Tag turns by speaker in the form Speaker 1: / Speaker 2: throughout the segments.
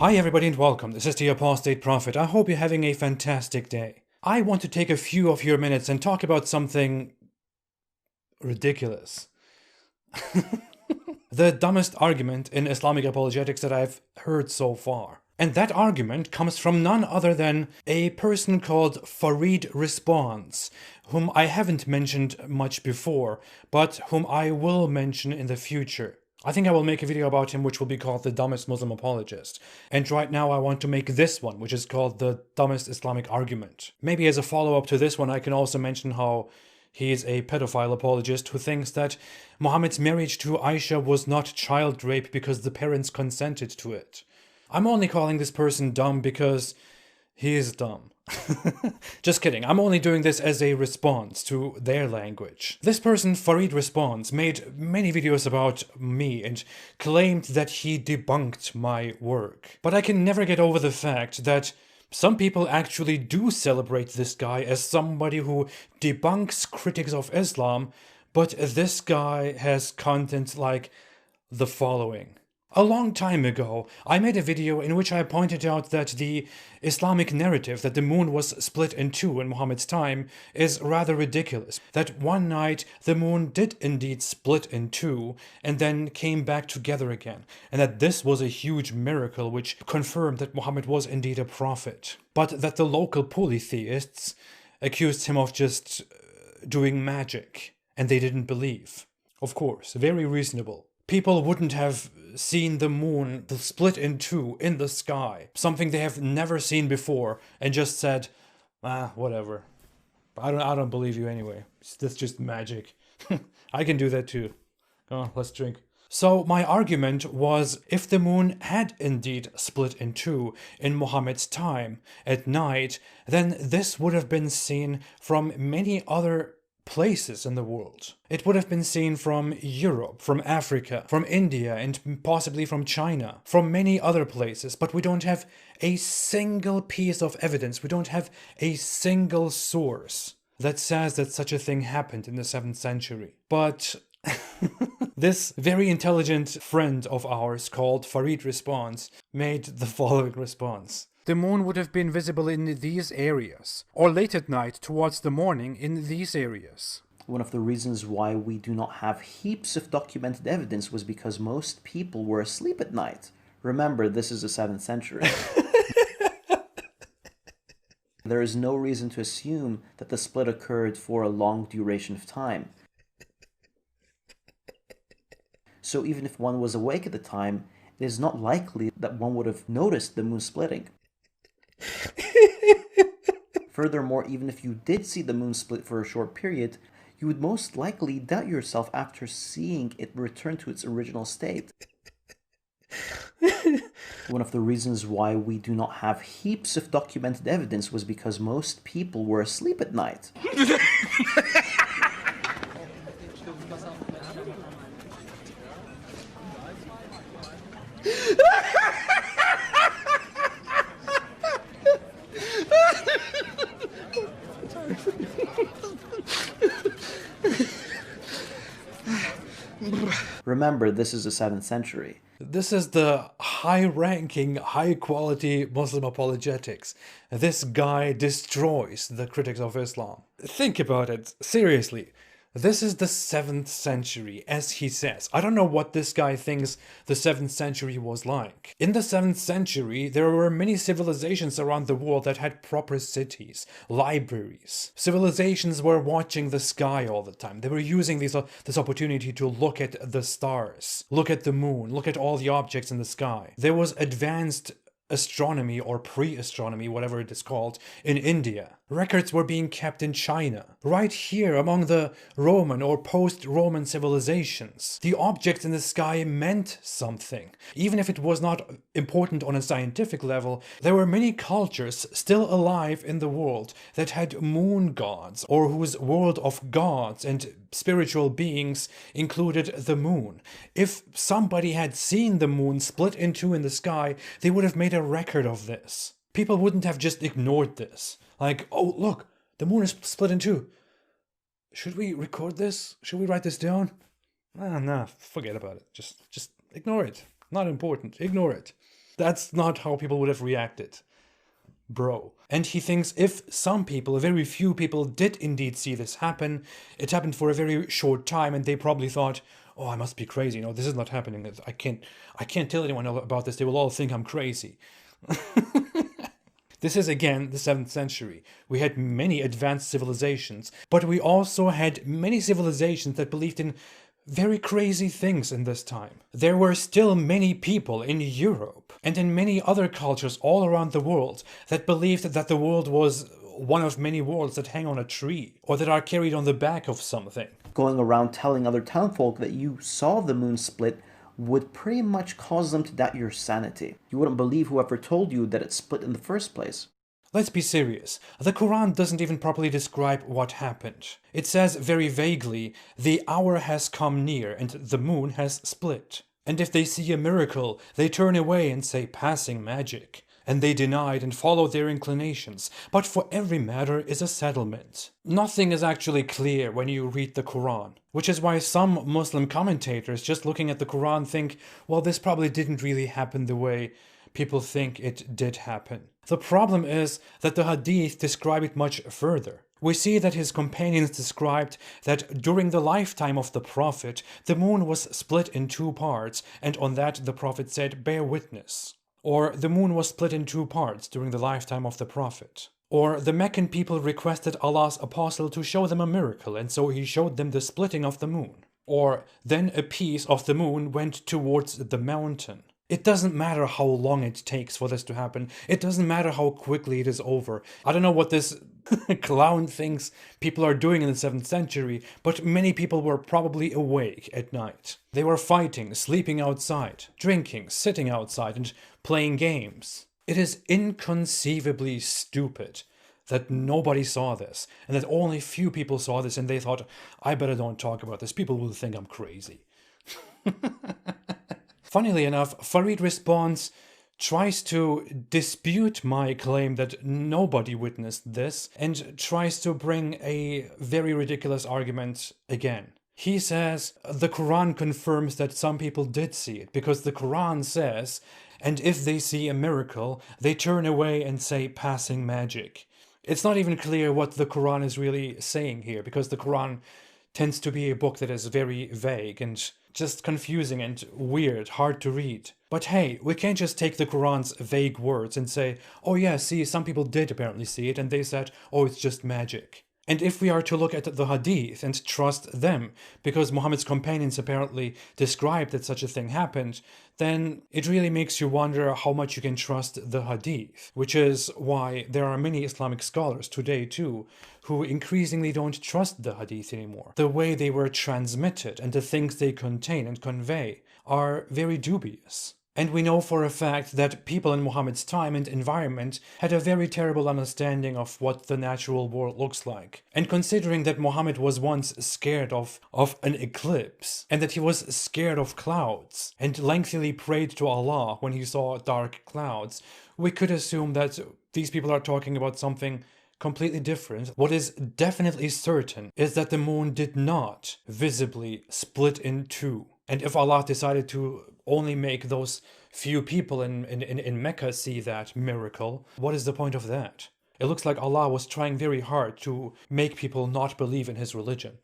Speaker 1: Hi everybody and welcome, this is the Apostate Prophet. I hope you're having a fantastic day. I want to take a few of your minutes and talk about something ridiculous. The dumbest argument in Islamic apologetics that I've heard so far. And that argument comes from none other than a person called Farid Responds, whom I haven't mentioned much before, but whom I will mention in the future. I think I will make a video about him which will be called The Dumbest Muslim Apologist. And right now I want to make this one, which is called The Dumbest Islamic Argument. Maybe as a follow-up to this one I can also mention how he is a pedophile apologist who thinks that Muhammad's marriage to Aisha was not child rape because the parents consented to it. I'm only calling this person dumb because he is dumb. Just kidding, I'm only doing this as a response to their language. This person, Farid Responds, made many videos about me and claimed that he debunked my work. But I can never get over the fact that some people actually do celebrate this guy as somebody who debunks critics of Islam, but this guy has content like the following. A long time ago, I made a video in which I pointed out that the Islamic narrative that the moon was split in two in Muhammad's time is rather ridiculous. That one night the moon did indeed split in two and then came back together again, and that this was a huge miracle which confirmed that Muhammad was indeed a prophet. But that the local polytheists accused him of just doing magic, and they didn't believe. Of course, very reasonable. People wouldn't have seen the moon split in two in the sky, something they have never seen before, and just said, whatever. I don't believe you anyway. That's just magic. I can do that too. Oh, let's drink. So my argument was, if the moon had indeed split in two in Muhammad's time at night, then this would have been seen from many other places in the world. It would have been seen from Europe, from Africa, from India, and possibly from China, from many other places, but we don't have a single piece of evidence, we don't have a single source that says that such a thing happened in the 7th century. But this very intelligent friend of ours called Farid Responds made the following response. The moon would have been visible in these areas, or late at night towards the morning in these areas.
Speaker 2: One of the reasons why we do not have heaps of documented evidence was because most people were asleep at night. Remember, this is the 7th century. There is no reason to assume that the split occurred for a long duration of time. So even if one was awake at the time, it is not likely that one would have noticed the moon splitting. Furthermore, even if you did see the moon split for a short period, you would most likely doubt yourself after seeing it return to its original state. One of the reasons why we do not have heaps of documented evidence was because most people were asleep at night. Remember, this is the 7th century.
Speaker 1: This is the high-ranking, high-quality Muslim apologetics. This guy destroys the critics of Islam. Think about it, seriously. This is the 7th century, as he says. I don't know what this guy thinks the 7th century was like. In the 7th century, there were many civilizations around the world that had proper cities, libraries. Civilizations were watching the sky all the time. They were using this opportunity to look at the stars, look at the moon, look at all the objects in the sky. There was advanced astronomy or pre-astronomy, whatever it is called, in India. Records were being kept in China. Right here among the Roman or post-Roman civilizations, the objects in the sky meant something. Even if it was not important on a scientific level, there were many cultures still alive in the world that had moon gods, or whose world of gods and spiritual beings included the moon. If somebody had seen the moon split in two in the sky, they would have made a record of this. People wouldn't have just ignored this. Like, oh, look, the moon is split in two. Should we record this? Should we write this down? Nah, forget about it. Just ignore it. Not important. Ignore it. That's not how people would have reacted, bro. And he thinks if some people, a very few people, did indeed see this happen, it happened for a very short time, and they probably thought, oh, I must be crazy. No, this is not happening. I can't tell anyone about this. They will all think I'm crazy. This is again the 7th century. We had many advanced civilizations, but we also had many civilizations that believed in very crazy things in this time. There were still many people in Europe and in many other cultures all around the world that believed that the world was one of many worlds that hang on a tree or that are carried on the back of something.
Speaker 2: Going around telling other townfolk that you saw the moon split would pretty much cause them to doubt your sanity. You wouldn't believe whoever told you that it split in the first place.
Speaker 1: Let's be serious. The Quran doesn't even properly describe what happened. It says very vaguely, the hour has come near and the moon has split. And if they see a miracle, they turn away and say passing magic. And they denied and followed their inclinations. But for every matter is a settlement. Nothing is actually clear when you read the Quran, which is why some Muslim commentators just looking at the Quran think, well, this probably didn't really happen the way people think it did happen. The problem is that the Hadith describe it much further. We see that his companions described that during the lifetime of the Prophet, the moon was split in 2 parts, and on that the Prophet said, bear witness. Or the moon was split in 2 parts during the lifetime of the Prophet. Or the Meccan people requested Allah's apostle to show them a miracle, and so he showed them the splitting of the moon. Or then a piece of the moon went towards the mountain. It doesn't matter how long it takes for this to happen. It doesn't matter how quickly it is over. I don't know what this clown thinks people are doing in the 7th century, but many people were probably awake at night. They were fighting, sleeping outside, drinking, sitting outside, and playing games. It is inconceivably stupid that nobody saw this, and that only few people saw this, and they thought, I better don't talk about this. People will think I'm crazy. Funnily enough, Farid Responds tries to dispute my claim that nobody witnessed this and tries to bring a very ridiculous argument again. He says the Quran confirms that some people did see it because the Quran says, and if they see a miracle, they turn away and say passing magic. It's not even clear what the Quran is really saying here because the Quran tends to be a book that is very vague and just confusing and weird, hard to read. But hey, we can't just take the Quran's vague words and say, oh yeah, see, some people did apparently see it and they said, oh, it's just magic. And if we are to look at the Hadith and trust them, because Muhammad's companions apparently described that such a thing happened, then it really makes you wonder how much you can trust the Hadith, which is why there are many Islamic scholars today too, who increasingly don't trust the Hadith anymore. The way they were transmitted and the things they contain and convey are very dubious. And we know for a fact that people in Muhammad's time and environment had a very terrible understanding of what the natural world looks like. And considering that Muhammad was once scared of an eclipse, and that he was scared of clouds, and lengthily prayed to Allah when he saw dark clouds, we could assume that these people are talking about something completely different. What is definitely certain is that the moon did not visibly split in 2. And if Allah decided to only make those few people in Mecca see that miracle, what is the point of that? It looks like Allah was trying very hard to make people not believe in his religion.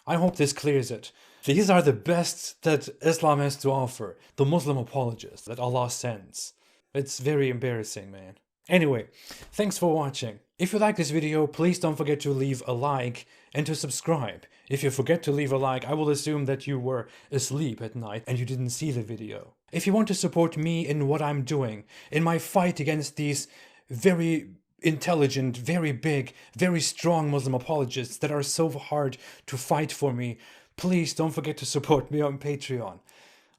Speaker 1: I hope this clears it. These are the best that Islam has to offer, the Muslim apologists that Allah sends. It's very embarrassing, man. Anyway, thanks for watching. If you like this video, please don't forget to leave a like and to subscribe. If you forget to leave a like, I will assume that you were asleep at night and you didn't see the video. If you want to support me in what I'm doing, in my fight against these very intelligent, very big, very strong Muslim apologists that are so hard to fight for me, please don't forget to support me on Patreon.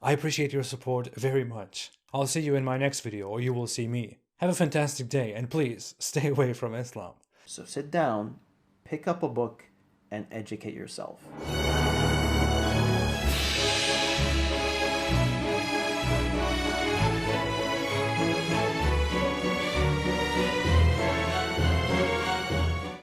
Speaker 1: I appreciate your support very much. I'll see you in my next video, or you will see me. Have a fantastic day, and please stay away from Islam.
Speaker 2: So sit down, pick up a book, and educate yourself.